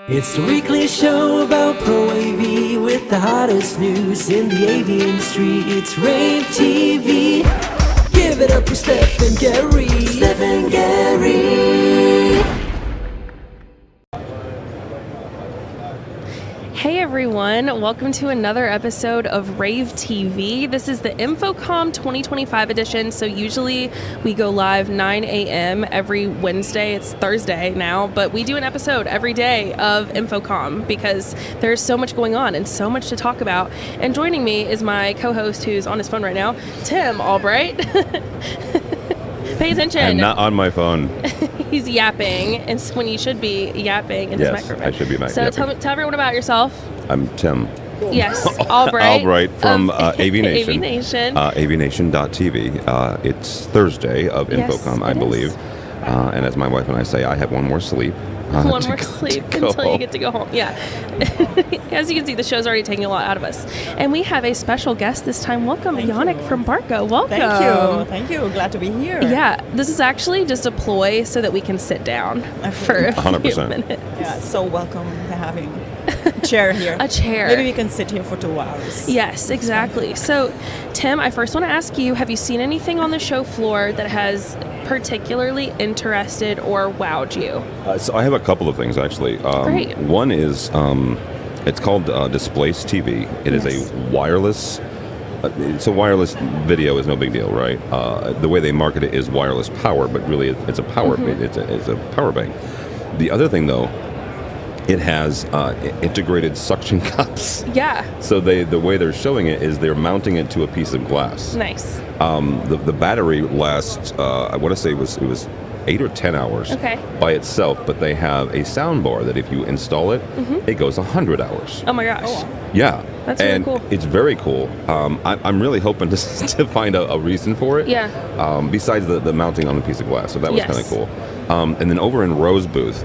It's the weekly show about Pro AV with the hottest news in the AV industry. It's Rave TV. Give it up for Steph and Gary. Steph and Gary. Hey everyone, welcome to another episode of Rave TV. This is the InfoComm 2025 edition, so usually we go live 9 a.m. every Wednesday. It's Thursday now, but we do an episode every day of InfoComm because there's so much going on and so much to talk about. And joining me is my co-host who's on his phone right now, Tim Albright. Pay attention. I'm not on my phone. He's yapping, and when you should be yapping in his microphone. Yes, I should be yapping. So tell everyone about yourself. I'm Tim. Yes, Albright. Albright from AV Nation. AV Nation. AVNation.tv. It's Thursday of InfoComm, Yes, I believe. And as my wife and I say, I have one more sleep. One more sleep until you get to go home. Yeah. As you can see, the show's already taking a lot out of us. And we have a special guest this time. Welcome, Yannick from Barco. Welcome. Thank you. Glad to be here. Yeah, this is actually just a ploy so that we can sit down for a 100%. few minutes. Yeah, so welcome to having a chair here. A chair. Maybe we can sit here for 2 hours. Yes, exactly. So, Tim, I first want to ask you, have you seen anything on the show floor that has particularly interested or wowed you? So I have a couple of things, actually. Great. One is, it's called Displace TV. It is a wireless... So wireless video is no big deal, right? The way they market it is wireless power, but really it's a power. It's a power bank. The other thing, though, it has integrated suction cups. Yeah. So the way they're showing it is they're mounting it to a piece of glass. Nice. The battery lasts, I want to say it was 8 or 10 hours by itself, but they have a sound bar that if you install it, it goes 100 hours. Oh my gosh. Oh. Yeah. That's really and cool. It's very cool. I'm really hoping to find a reason for it. Yeah. Besides the mounting on a piece of glass, so that was Yes. kind of cool. And then over in Ro's booth,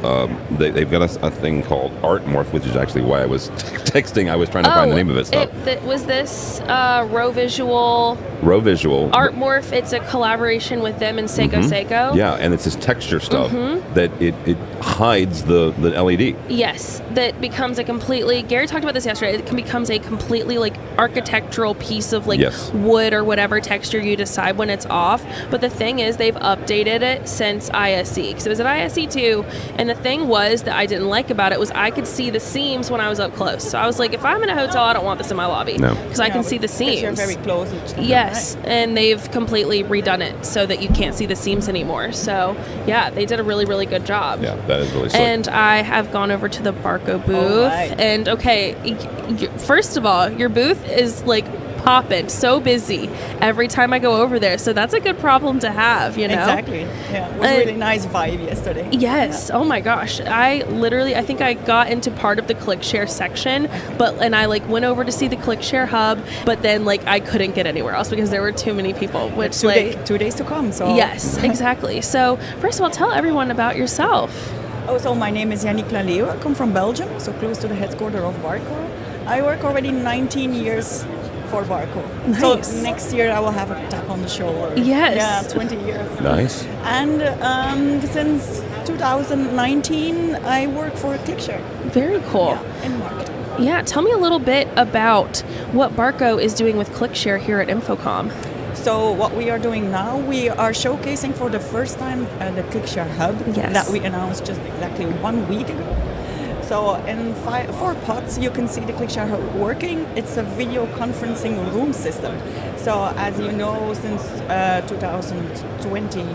they've got a thing called Art Morph, which is actually why I was texting. I was trying to find the name of it. Was this Ro Visual? Ro Visual. Art Morph, it's a collaboration with them and Seiko Seiko. Yeah, and it's this texture stuff that it hides the LED. Yes, that becomes a completely, Gary talked about this yesterday, it becomes a completely like architectural piece of like wood or whatever texture you decide when it's off. But the thing is, they've updated it since ISE, because it was at ISE 2, and the thing was that I didn't like about it was I could see the seams when I was up close. So I was like, if I'm in a hotel, I don't want this in my lobby, because I can see the seams. You're very close each other, yes, right? and they've completely redone it so that you can't see the seams anymore. So yeah, they did a really, really good job. Yeah, that is really slick. And I have gone over to the Barco booth. Right. And first of all, your booth is like popping, so busy every time I go over there. So that's a good problem to have, you know? Exactly. Yeah, it was a really nice vibe yesterday. Yes. Yeah. Oh my gosh. I think I got into part of the ClickShare section, and I like went over to see the ClickShare hub, but then like I couldn't get anywhere else because there were too many people. Which 2 days to come. So yes, exactly. So first of all, tell everyone about yourself. Oh, so my name is Yannick Laleo. I come from Belgium, so close to the headquarters of Barco. I work already 19 years for Barco. Nice. So next year I will have a tap on the shoulder. Yes. Yeah, 20 years. Nice. And since 2019, I work for ClickShare. Very cool. Yeah, in marketing. Yeah, tell me a little bit about what Barco is doing with ClickShare here at InfoComm. So what we are doing now, we are showcasing for the first time the ClickShare Hub that we announced just exactly 1 week ago. So in 4 pods, you can see the ClickShare Hub working. It's a video conferencing room system. So as you know, since 2020,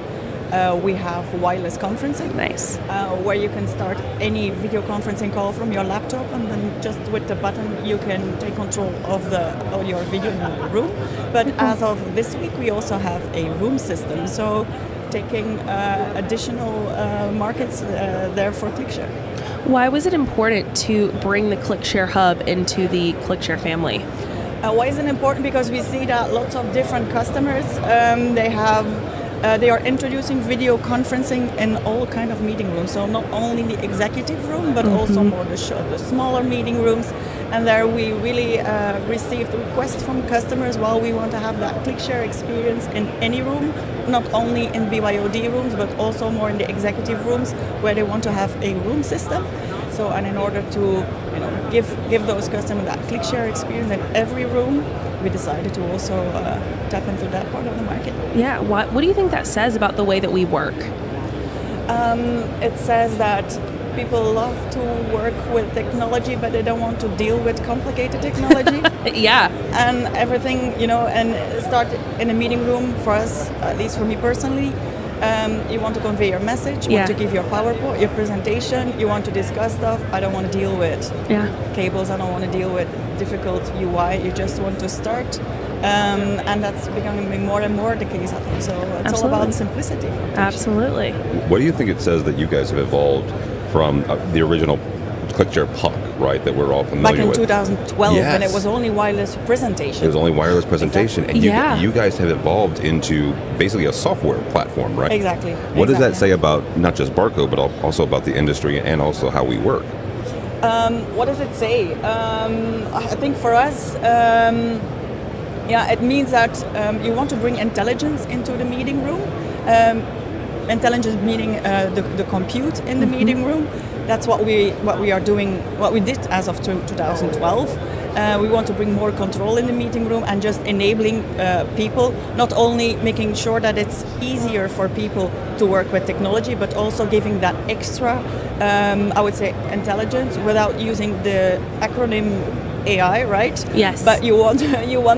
we have wireless conferencing. Nice. Where you can start any video conferencing call from your laptop, and then just with the button you can take control of your video in the room. But as of this week, we also have a room system. So taking additional markets there for ClickShare. Why was it important to bring the ClickShare Hub into the ClickShare family? Why is it important? Because we see that lots of different customers, they are introducing video conferencing in all kind of meeting rooms. So not only the executive room, but also more the smaller meeting rooms. And there we really received requests from customers, we want to have that ClickShare experience in any room, not only in BYOD rooms, but also more in the executive rooms where they want to have a room system. So So, and in order to give those customers that click share experience in every room, we decided to also tap into that part of the market. Yeah. What do you think that says about the way that we work? It says that people love to work with technology, but they don't want to deal with complicated technology. Yeah. And everything, and start in a meeting room for us, at least for me personally. You want to convey your message, you want to give your PowerPoint, your presentation, you want to discuss stuff. I don't want to deal with cables, I don't want to deal with difficult UI, you just want to start. And that's becoming more and more the case, I think. So it's all about simplicity. Absolutely. What do you think it says that you guys have evolved from the original ClickShare Puck, right, that we're all familiar with? Back in 2012, when it was only wireless presentation. It was only wireless presentation. Exactly. And you guys have evolved into basically a software platform, right? Exactly. What does that say about not just Barco, but also about the industry and also how we work? What does it say? I think for us, it means that you want to bring intelligence into the meeting room. Intelligence meaning the compute in the meeting room. That's what we are doing. What we did as of 2012. We want to bring more control in the meeting room and just enabling people, not only making sure that it's easier for people to work with technology, but also giving that extra, I would say, intelligence without using the acronym AI, right? Yes. But you want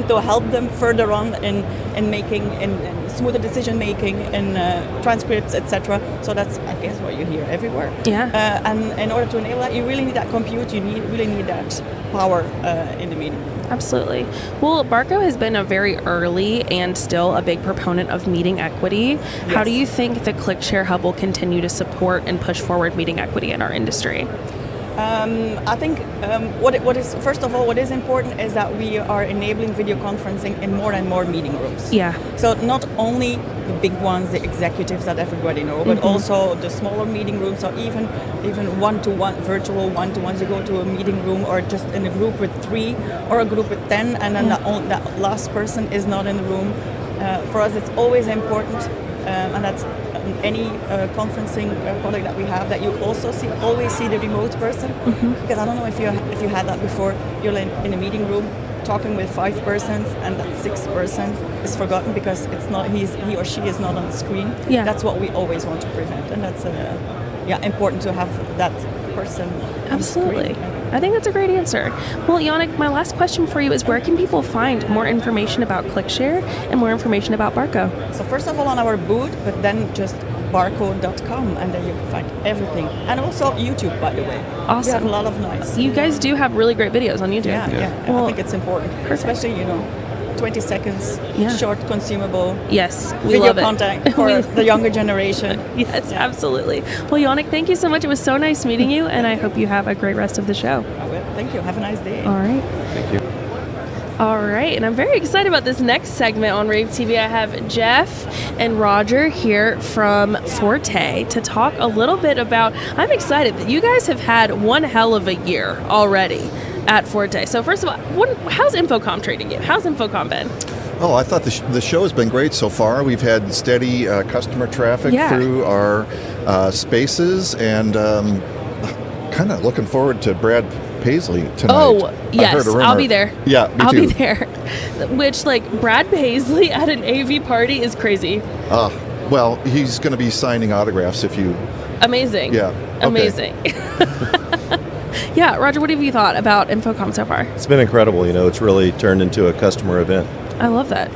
to help them further on in making in smoother decision making in transcripts, etc. So that's, I guess, what you hear everywhere. Yeah. And in order to enable that, you really need that compute. You really need that power in the meeting. Absolutely. Well, Barco has been a very early and still a big proponent of meeting equity. Yes. How do you think the ClickShare Hub will continue to support and push forward meeting equity in our industry? I think what is important is that we are enabling video conferencing in more and more meeting rooms. Yeah. So not only the big ones, the executives that everybody knows, but also the smaller meeting rooms. So even one-to-one, virtual one-to-ones. You go to a meeting room or just in a group with 3 or a group with 10, and then that last person is not in the room. For us, it's always important, and that's any conferencing product that we have, that you also always see the remote person, because I don't know if you had that before. You're in a meeting room talking with 5 persons, and that 6th person is forgotten because it's not he or she is not on the screen. Yeah. That's what we always want to prevent, and that's important to have that person. Absolutely. I think that's a great answer. Well, Yannick, my last question for you is, where can people find more information about ClickShare and more information about Barco? So first of all, on our booth, but then just barco.com, and then you can find everything. And also YouTube, by the way. Awesome. We have a lot of nice. You guys do have really great videos on YouTube. Yeah. Well, I think it's important, especially 20 seconds, short, consumable. Yes, we video love it. content for the younger generation. Yes, absolutely. Well, Yannick, thank you so much. It was so nice meeting you, and I hope you have a great rest of the show. I will. Thank you. Have a nice day. All right. Thank you. All right, and I'm very excited about this next segment on Rave TV. I have Jeff and Roger here from Forte to talk a little bit about, I'm excited that you guys have had one hell of a year already at Forte. So first of all, how's InfoComm treating you? How's InfoComm been? Oh, I thought the show has been great so far. We've had steady customer traffic through our spaces, and kind of looking forward to Brad Paisley tonight. Oh, yes, I heard a rumor. I'll be there. Yeah, me I'll too. be there. Which, Brad Paisley at an AV party is crazy. Well, he's going to be signing autographs if you... Amazing. Yeah. Okay. Amazing. Yeah, Roger, what have you thought about InfoComm so far? It's been incredible. It's really turned into a customer event. I love that.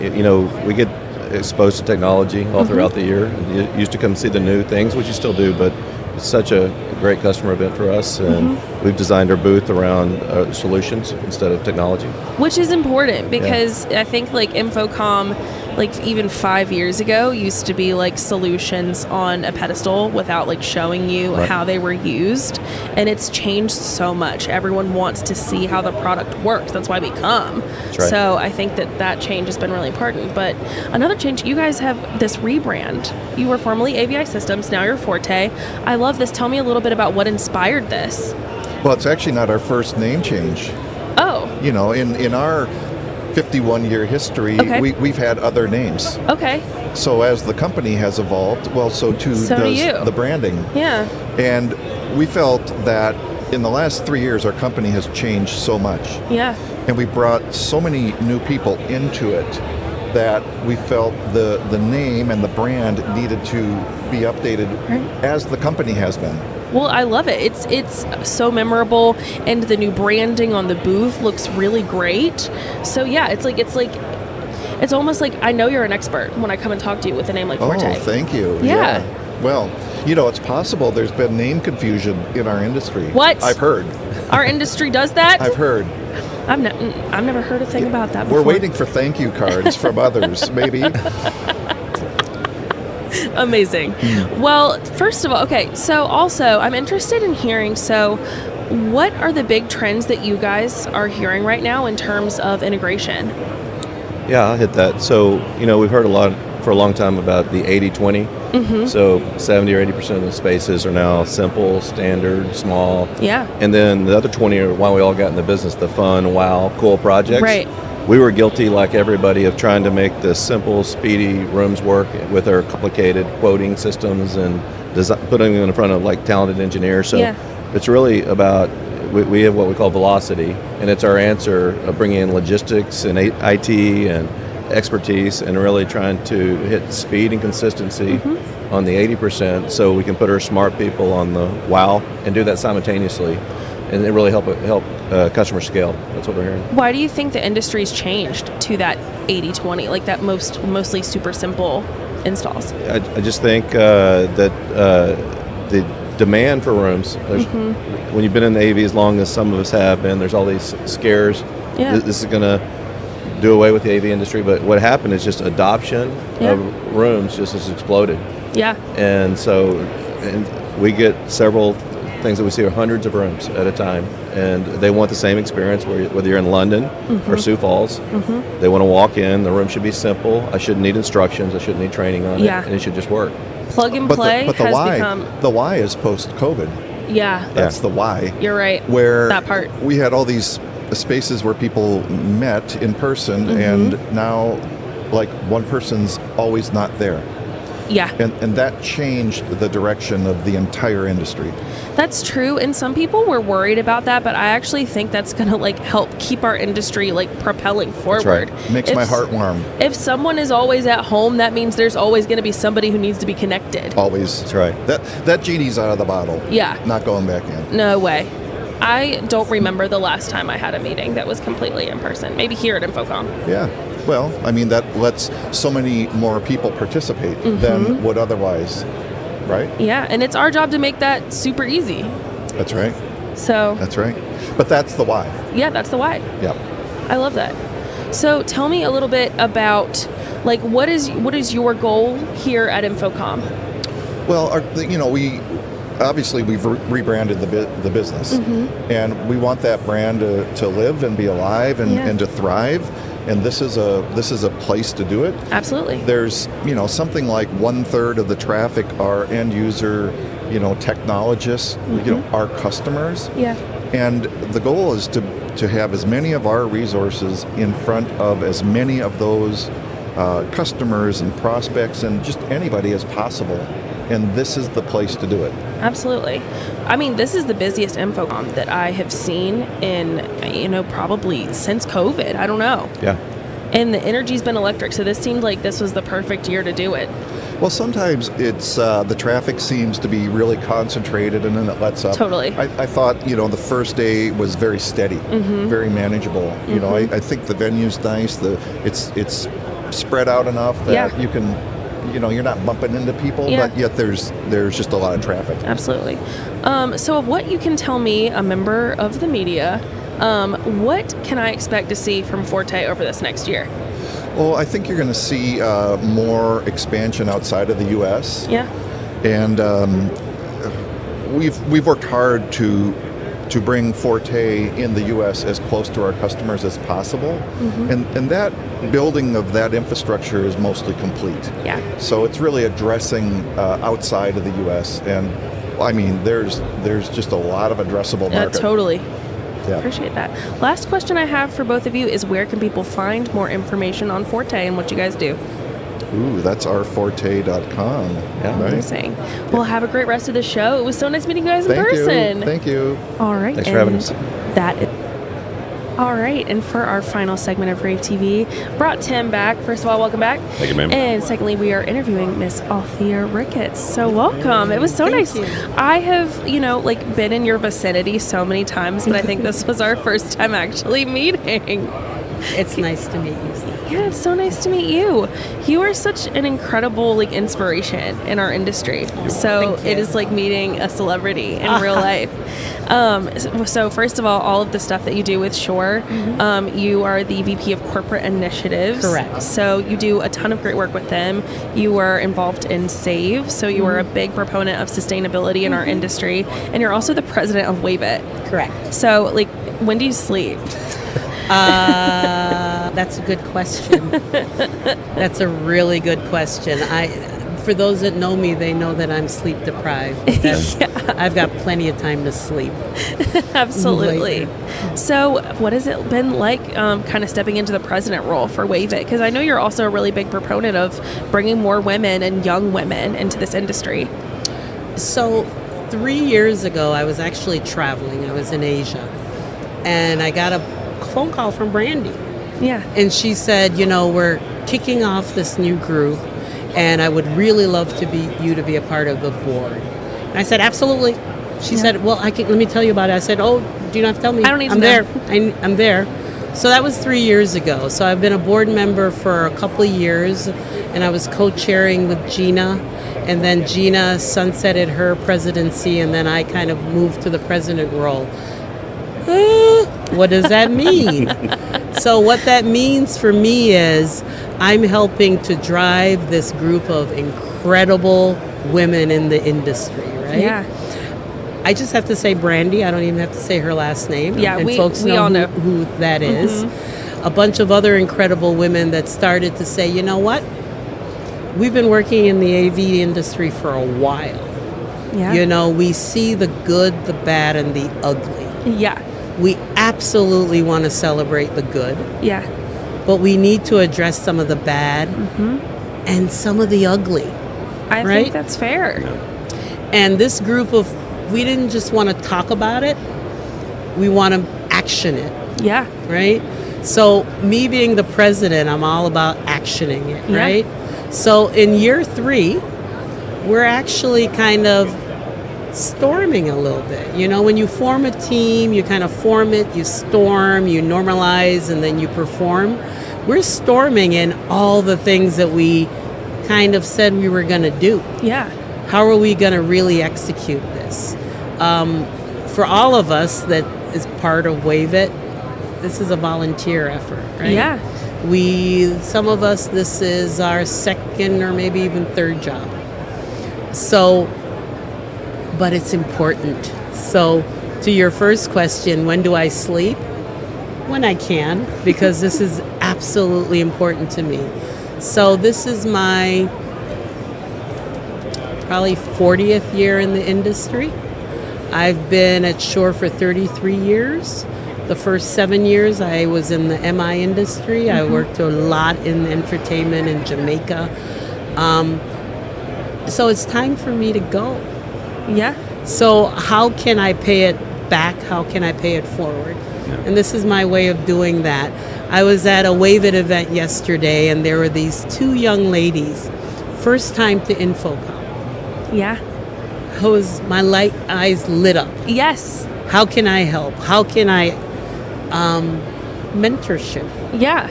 We get exposed to technology all throughout the year. You used to come see the new things, which you still do, but it's such a great customer event for us, and we've designed our booth around solutions instead of technology. Which is important, because I think InfoComm, even 5 years ago, used to be solutions on a pedestal without showing you how they were used, and it's changed so much. Everyone wants to see how the product works. That's why we come. That's right. So I think that change has been really important. But another change, you guys have this rebrand. You were formerly AVI Systems, now you're Forte. I love this. Tell me a little bit about what inspired this. Well, it's actually not our first name change. Oh. In our 51-year history, we've had other names. Okay. So as the company has evolved, well, so too does you. the branding. Yeah. And we felt that in the last 3 years, our company has changed so much. Yeah. And we brought so many new people into it that we felt the name and the brand needed to be updated as the company has been. Well, I love it. It's so memorable, and the new branding on the booth looks really great. So yeah, it's almost like I know you're an expert when I come and talk to you with a name like Forte. Oh, thank you. Yeah. Well, it's possible there's been name confusion in our industry. What? I've heard. Our industry does that? I've heard. I've never heard a thing about that before. We're waiting for thank you cards from others, maybe. Amazing. Well, first of all, okay, so also I'm interested in hearing, so what are the big trends that you guys are hearing right now in terms of integration? Yeah, I'll hit that. So, we've heard a lot for a long time about the 80-20. So 70 or 80% of the spaces are now simple, standard, small. Yeah. And then the other 20 are why we all got in the business, the fun, wow, cool projects. Right. We were guilty, like everybody, of trying to make the simple, speedy rooms work with our complicated quoting systems and putting them in front of like talented engineers. So it's really about, we have what we call velocity, and it's our answer of bringing in logistics and IT and expertise and really trying to hit speed and consistency on the 80% so we can put our smart people on the wow and do that simultaneously. And it really help customer scale. That's what we're hearing. Why do you think the industry's changed to that 80-20, like that mostly super simple installs? I just think that the demand for rooms, when you've been in the AV as long as some of us have been, there's all these scares. Yeah. This is going to do away with the AV industry, but what happened is just adoption of rooms just has exploded. Yeah. And so we get several things that we see are hundreds of rooms at a time, and they want the same experience whether you're in London or Sioux Falls. They want to walk in, the room should be simple, I shouldn't need instructions, I shouldn't need training on it, and it should just work. Plug and play but the has why, become... The why is post-COVID. Yeah. That's the why. You're right. Where that part. We had all these spaces where people met in person, and now like one person's always not there. Yeah. And that changed the direction of the entire industry. That's true, and some people were worried about that, but I actually think that's going to help keep our industry propelling forward. That's right. Makes my heart warm. If someone is always at home, that means there's always going to be somebody who needs to be connected. Always. That's right. That genie's out of the bottle. Yeah. Not going back in. No way. I don't remember the last time I had a meeting that was completely in person. Maybe here at InfoComm. Yeah. Well, I mean, that lets so many more people participate than would otherwise, right? Yeah, and it's our job to make that super easy. That's right. So. That's right. But that's the why. Yeah, that's the why. Yeah. I love that. So tell me a little bit about, what is your goal here at InfoComm? Well, we've rebranded the business, and we want that brand to live and be alive and to thrive. And this is a place to do it. Absolutely. There's something like 1/3 of the traffic are end user, technologists, our customers. Yeah. And the goal is to have as many of our resources in front of as many of those customers and prospects and just anybody as possible. And this is the place to do it. Absolutely. I mean, this is the busiest InfoComm that I have seen in, probably since COVID. I don't know. Yeah. And the energy's been electric, so this seemed like this was the perfect year to do it. Well, sometimes it's the traffic seems to be really concentrated and then it lets up. Totally. I thought, the first day was very steady, very manageable. I think the venue's nice. It's spread out enough that you can... you're not bumping into people, but yet there's just a lot of traffic. Absolutely. So of what you can tell me, a member of the media, what can I expect to see from Forte over this next year? Well, I think you're going to see more expansion outside of the U.S. Yeah. And we've worked hard to bring Forte in the U.S. as close to our customers as possible. And that building of that infrastructure is mostly complete. Yeah. So it's really addressing outside of the U.S. And I mean, there's just a lot of addressable market. Totally. Yeah. Appreciate that. Last question I have for both of you is, where can people find more information on Forte and what you guys do? Ooh, that's ourforte.com. Yeah. Right? Amazing. Well, have a great rest of the show. It was so nice meeting you guys in Thank person. you. Thank you. All right. Thanks for having us. That is. All right, and for our final segment of Rave TV, brought Tim back. First of all, welcome back. Thank you, ma'am. And secondly, we are interviewing Miss Althea Ricketts. So welcome. It was so nice. you. I have, been in your vicinity so many times, but I think this was our first time actually meeting. It's nice to meet you, Steve. Yeah, it's so nice to meet you. You are such an incredible inspiration in our industry. So thank you. it is like meeting a celebrity in real life. So first of all of the stuff that you do with Shore, you are the VP of Corporate Initiatives. Correct. So you do a ton of great work with them. You were involved in SAVE, so you are a big proponent of sustainability in our industry, and you're also the president of Wave It. Correct. So when do you sleep? That's a good question. That's a really good question. For those that know me, they know that I'm sleep deprived. I've got plenty of time to sleep. Absolutely. So what has it been like kind of stepping into the president role for Wave It? Because I know you're also a really big proponent of bringing more women and young women into this industry. So 3 years ago, I was actually traveling. I was in Asia. And I got a phone call from Brandy. Yeah. And she said, we're kicking off this new group, and I would really love to be a part of the board. And I said, absolutely. She said, well, let me tell you about it. I said, oh, do you not have to tell me? I don't need to I'm know. there. I'm there. So that was 3 years ago. So I've been a board member for a couple of years, and I was co-chairing with Gina. And then Gina sunsetted her presidency, and then I kind of moved to the president role. What does that mean? So what that means for me is I'm helping to drive this group of incredible women in the industry, right? Yeah. I just have to say Brandy. I don't even have to say her last name. Yeah, and we folks all know who that is. A bunch of other incredible women that started to say, you know what? We've been working in the AV industry for a while. Yeah. We see the good, the bad, and the ugly. Yeah. We absolutely want to celebrate the good, Yeah. but we need to address some of the bad and some of the ugly. I Right? think that's fair. And this group we didn't just want to talk about it, we want to action it, Yeah. right? So me being the president, I'm all about actioning it, Yeah. right? So in year 3, we're actually kind of storming a little bit. When you form a team, you kind of form it, you storm, you normalize, and then you perform. We're storming in all the things that we kind of said we were going to do. Yeah. How are we going to really execute this? For all of us that is part of Wave It, this is a volunteer effort, right? Yeah. Some of us, this is our second or maybe even third job. So, but it's important. So, to your first question, when do I sleep? When I can, because this is absolutely important to me. So, this is my probably 40th year in the industry. I've been at Shore for 33 years. The first 7 years I was in the MI industry. I worked a lot in entertainment in Jamaica. So it's time for me to go. Yeah. So how can I pay it back? How can I pay it forward? And this is my way of doing that. I was at a Wave It event yesterday, and there were these 2 young ladies, first time to InfoComm. Yeah. My light eyes lit up. Yes. How can I help? How can I mentorship? Yeah.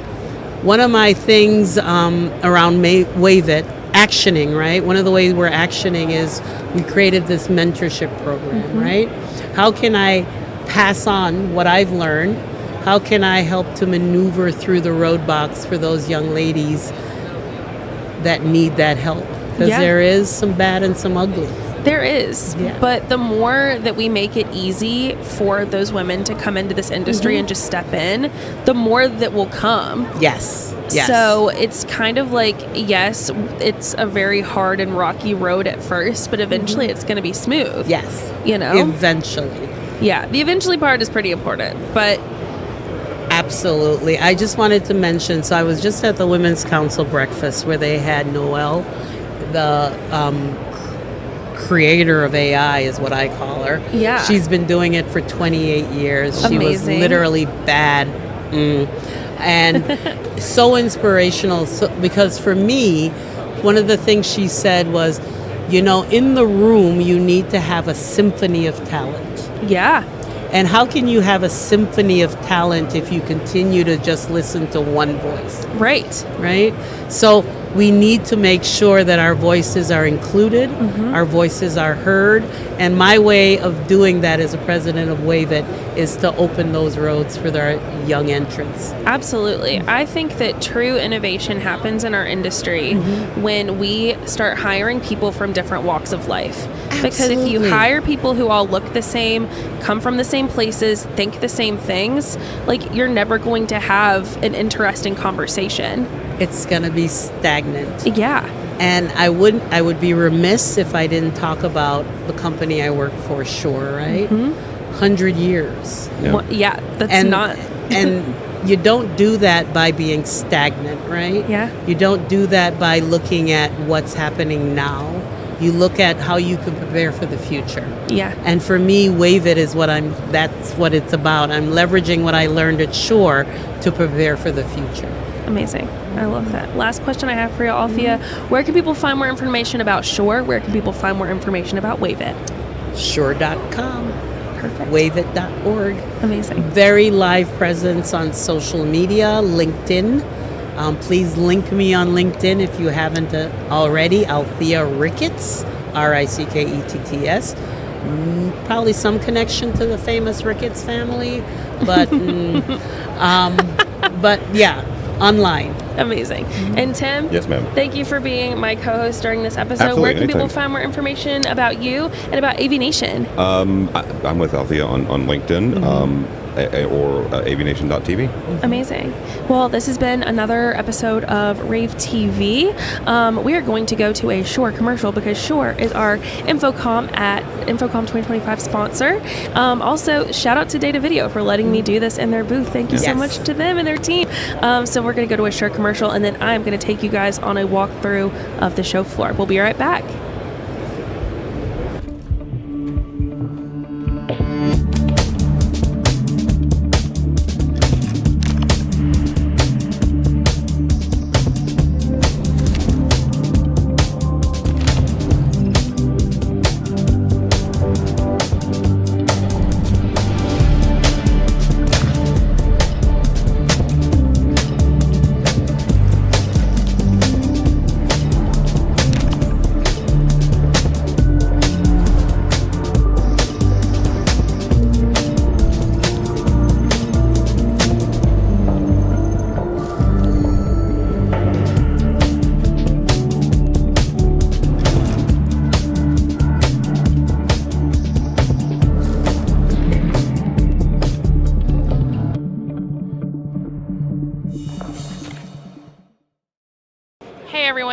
One of my things around Wave It, actioning, right? One of the ways we're actioning is we created this mentorship program, right? How can I pass on what I've learned? How can I help to maneuver through the roadblocks for those young ladies that need that help? Because there is some bad and some ugly. There is. Yeah. But the more that we make it easy for those women to come into this industry and just step in, the more that will come. Yes. So it's kind of like, yes, it's a very hard and rocky road at first, but eventually it's going to be smooth. Yes. You know? Eventually. Yeah. The eventually part is pretty important, but Absolutely. I just wanted to mention, so I was just at the Women's Council breakfast where they had Noelle, the creator of AI is what I call her. Yeah. She's been doing it for 28 years. Amazing. She was literally bad. And so inspirational because for me, one of the things she said was, in the room, you need to have a symphony of talent. Yeah. And how can you have a symphony of talent if you continue to just listen to one voice? Right? So we need to make sure that our voices are included, our voices are heard, and my way of doing that as a president of Wave It is to open those roads for their young entrants. Absolutely. I think that true innovation happens in our industry when we start hiring people from different walks of life. Because if you hire people who all look the same, come from the same places, think the same things, like you're never going to have an interesting conversation. It's going to be stagnant. Yeah. And I would be remiss if I didn't talk about the company I work for, Shure, right? 100 years. Yeah. Well, yeah, that's and you don't do that by being stagnant, right? Yeah. You don't do that by looking at what's happening now. You look at how you can prepare for the future. Yeah. And for me, Wave It is that's what it's about. I'm leveraging what I learned at Shure to prepare for the future. Amazing. I love that. Last question I have for you, Althea. Where can people find more information about Shure? Where can people find more information about Wave It? Shure.com. Perfect. WaveIt.org. Amazing. Very live presence on social media, LinkedIn. Please link me on LinkedIn if you haven't already. Althea Ricketts, Ricketts. Probably some connection to the famous Ricketts family, but but yeah, online. Amazing. And Tim? Yes, ma'am. Thank you for being my co-host during this episode. Absolutely, Where can people anytime. find more information about you and about Aviation? I'm with Althea on LinkedIn or aviation.tv. Amazing. Well, this has been another episode of Rave TV. We are going to go to a Shure commercial because Shure is our InfoComm 2025 sponsor. Also, shout out to Data Video for letting me do this in their booth. Thank you so much to them and their team. So we're going to go to a Shure commercial, and then I'm going to take you guys on a walkthrough of the show floor. We'll be right back.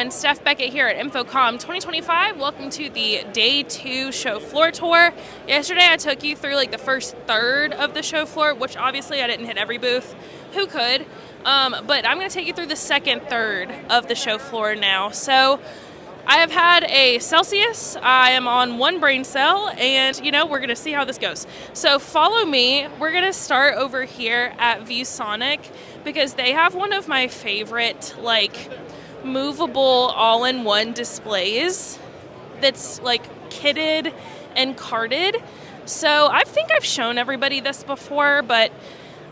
Steph Beckett here at InfoComm 2025. Welcome to the Day 2 show floor tour. Yesterday I took you through the first third of the show floor, which obviously I didn't hit every booth. Who could? But I'm going to take you through the second third of the show floor now. So I have had a Celsius. I am on one brain cell, and we're going to see how this goes. So follow me. We're going to start over here at ViewSonic because they have one of my favorite movable all-in-one displays that's kitted and carded. So I think I've shown everybody this before, but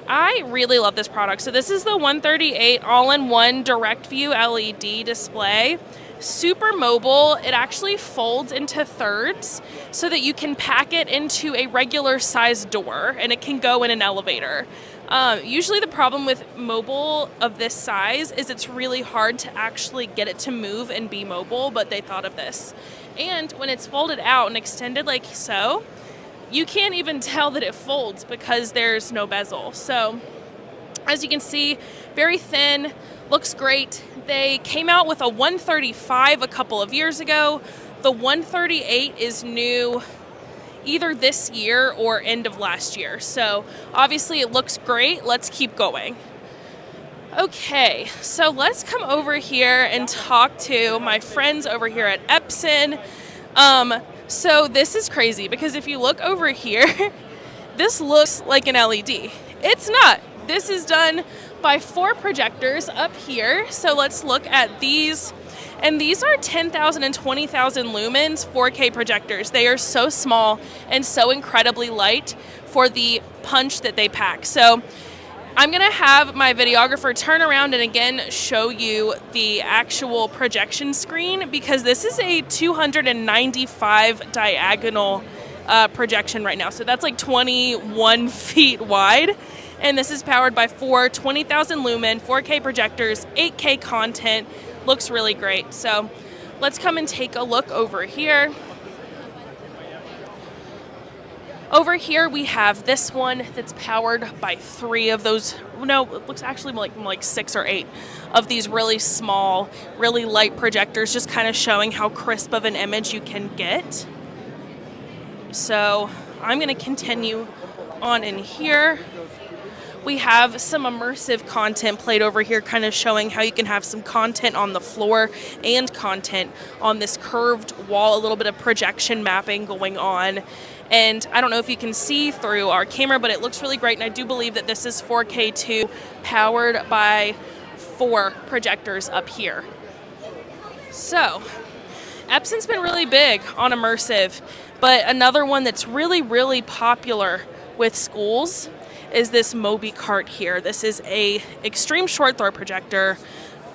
I really love this product. So this is the 138 all-in-one direct view LED display. Super mobile. It actually folds into thirds so that you can pack it into a regular size door and it can go in an elevator. Usually the problem with mobile of this size is it's really hard to actually get it to move and be mobile, but they thought of this. And when it's folded out and extended like so, you can't even tell that it folds because there's no bezel. So as you can see, very thin, looks great. They came out with a 135 a couple of years ago. The 138 is new either this year or end of last year. So obviously it looks great. Let's keep going. Okay, so let's come over here and talk to my friends over here at Epson. So this is crazy because if you look over here, this looks like an LED. It's not. This is done by 4 projectors up here. So let's look at these. And these are 10,000 and 20,000 lumens 4K projectors. They are so small and so incredibly light for the punch that they pack. So I'm going to have my videographer turn around and again show you the actual projection screen because this is a 295 diagonal projection right now. So that's like 21 feet wide. And this is powered by 4 20,000 lumen 4K projectors, 8K content. Looks really great. So let's come and take a look over here. Over here we have this one that's powered by 3 of those, no, it looks actually like 6 or 8 of these really small, really light projectors, just kind of showing how crisp of an image you can get. So I'm going to continue on in here. We have some immersive content played over here, kind of showing how you can have some content on the floor and content on this curved wall, a little bit of projection mapping going on. And I don't know if you can see through our camera, but it looks really great. And I do believe that this is 4K2 powered by 4 projectors up here. So Epson's been really big on immersive, but another one that's really, really popular with schools is this Moby cart here. This is a extreme short throw projector,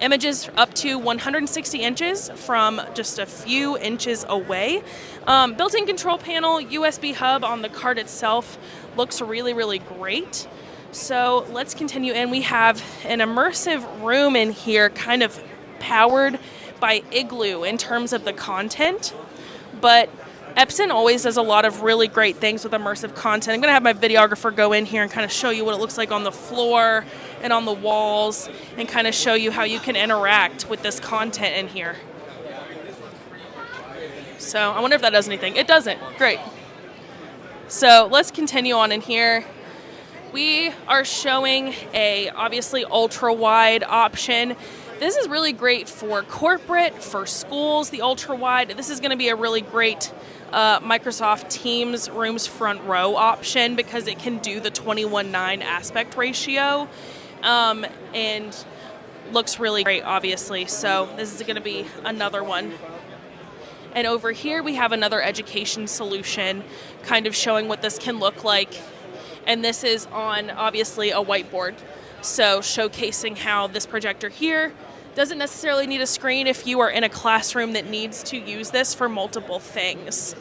images up to 160 inches from just a few inches away. Built-in control panel, USB hub on the cart itself looks really, really great. So let's continue in. We have an immersive room in here, kind of powered by Igloo in terms of the content, but Epson always does a lot of really great things with immersive content. I'm going to have my videographer go in here and kind of show you what it looks like on the floor and on the walls and kind of show you how you can interact with this content in here. So I wonder if that does anything. It doesn't. Great. So let's continue on in here. We are showing a obviously ultra wide option. This is really great for corporate, for schools, the ultra wide. This is going to be a really great Microsoft Teams Rooms Front Row option because it can do the 21:9 aspect ratio and looks really great, obviously. So this is going to be another one. And over here we have another education solution kind of showing what this can look like. And this is on obviously a whiteboard. So showcasing how this projector here doesn't necessarily need a screen if you are in a classroom that needs to use this for multiple things.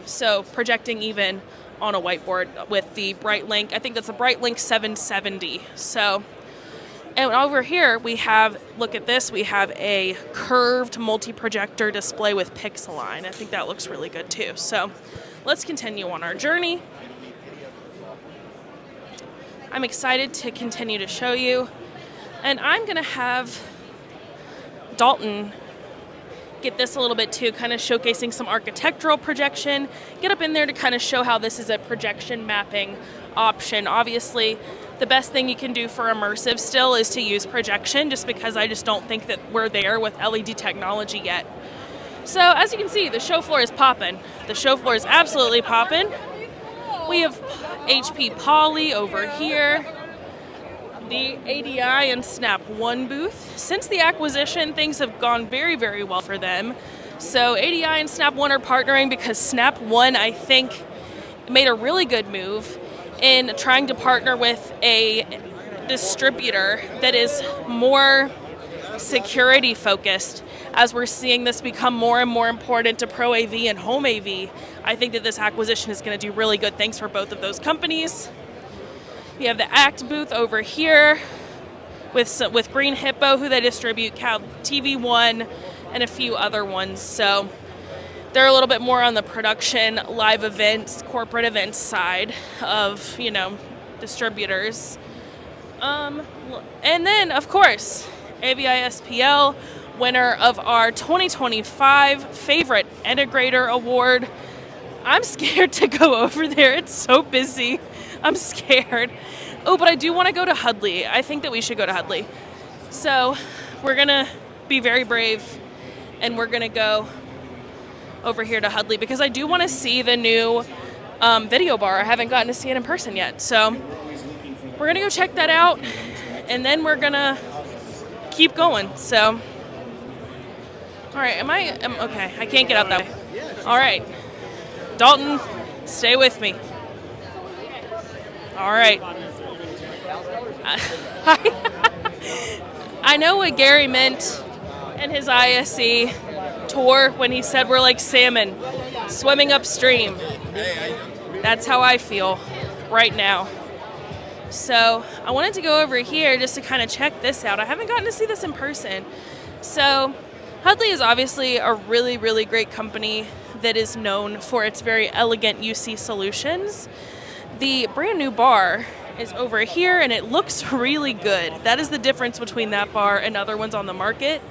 So projecting even on a whiteboard with the BrightLink, I think that's a BrightLink 770. So, and over here we have, look at this, we have a curved multi-projector display with Pixeline. I think that looks really good too. So let's continue on our journey. I'm excited to continue to show you, and I'm going to have Dalton get this a little bit too, kind of showcasing some architectural projection, get up in there to kind of show how this is a projection mapping option. Obviously, the best thing you can do for immersive still is to use projection, just because I just don't think that we're there with LED technology yet. So as you can see, the show floor is popping. The show floor is absolutely popping. We have HP Poly over here, the ADI and Snap One booth. Since the acquisition, things have gone very, very well for them. So ADI and Snap One are partnering because Snap One, I think, made a really good move in trying to partner with a distributor that is more security focused. As we're seeing this become more and more important to Pro AV and Home AV, I think that this acquisition is going to do really good things for both of those companies. We have the ACT booth over here with Green Hippo, who they distribute, Cal TV One, and a few other ones. So they're a little bit more on the production, live events, corporate events side of, you know, distributors. And then, of course, AVI SPL, winner of our 2025 Favorite Integrator Award. I'm scared to go over there. It's so busy. I'm scared. Oh, but I do want to go to Hudley. I think that we should go to Hudley. So we're going to be very brave, and we're going to go over here to Hudley because I do want to see the new video bar. I haven't gotten to see it in person yet. So we're going to go check that out, and then we're going to keep going. So, all right, okay, I can't get out that way. All right, Dalton, stay with me. All right. I know what Gary meant in his ISE tour when he said we're like salmon swimming upstream. That's how I feel right now. So I wanted to go over here just to kind of check this out. I haven't gotten to see this in person. So Hudley is obviously a really, really great company that is known for its very elegant UC solutions. The brand new bar is over here, and it looks really good. That is the difference between that bar and other ones on the market.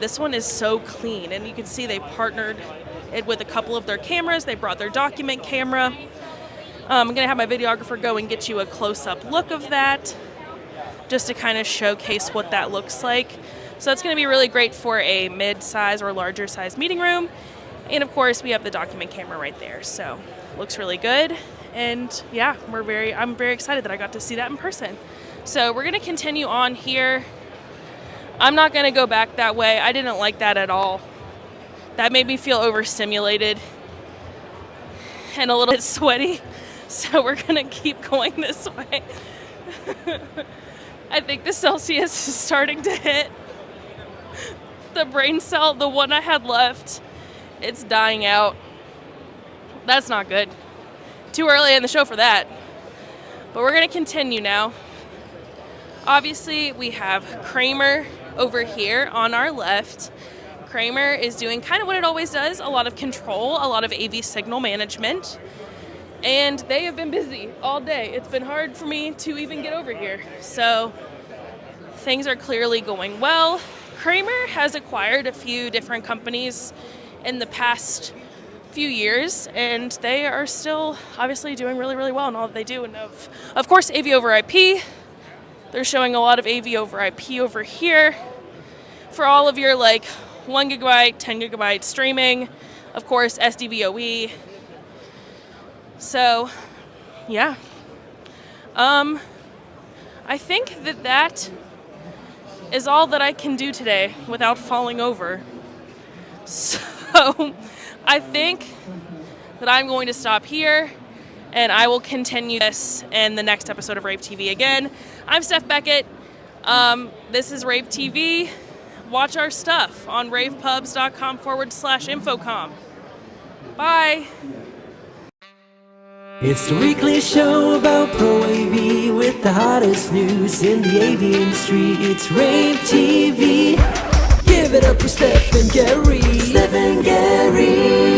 This one is so clean, and you can see they partnered it with a couple of their cameras. They brought their document camera. I'm going to have my videographer go and get you a close-up look of that, just to kind of showcase what that looks like. So that's going to be really great for a mid-size or larger size meeting room. And of course, we have the document camera right there. So looks really good. And yeah, I'm very excited that I got to see that in person. So we're going to continue on here. I'm not going to go back that way. I didn't like that at all. That made me feel overstimulated and a little bit sweaty. So we're going to keep going this way. I think the Celsius is starting to hit. The brain cell, the one I had left, it's dying out. That's not good. Too early in the show for that. But we're going to continue now. Obviously, we have Kramer over here on our left. Kramer is doing kind of what it always does, a lot of control, a lot of AV signal management. And they have been busy all day. It's been hard for me to even get over here. So things are clearly going well. Kramer has acquired a few different companies in the past few years, and they are still obviously doing really, really well in all that they do. And of course, AV over IP. They're showing a lot of AV over IP over here for all of your like 1 gigabyte, 10 gigabyte streaming. Of course, SDVOE. So, yeah. I think that is all that I can do today without falling over. So I think that I'm going to stop here, and I will continue this in the next episode of Rave TV. Again, I'm Steph Beckett. This is Rave TV. Watch our stuff on ravepubs.com/InfoComm. Bye. It's the weekly show about Pro AV with the hottest news in the AV industry. It's Rave TV. Give it up for Steph and Gary. Steph and Gary.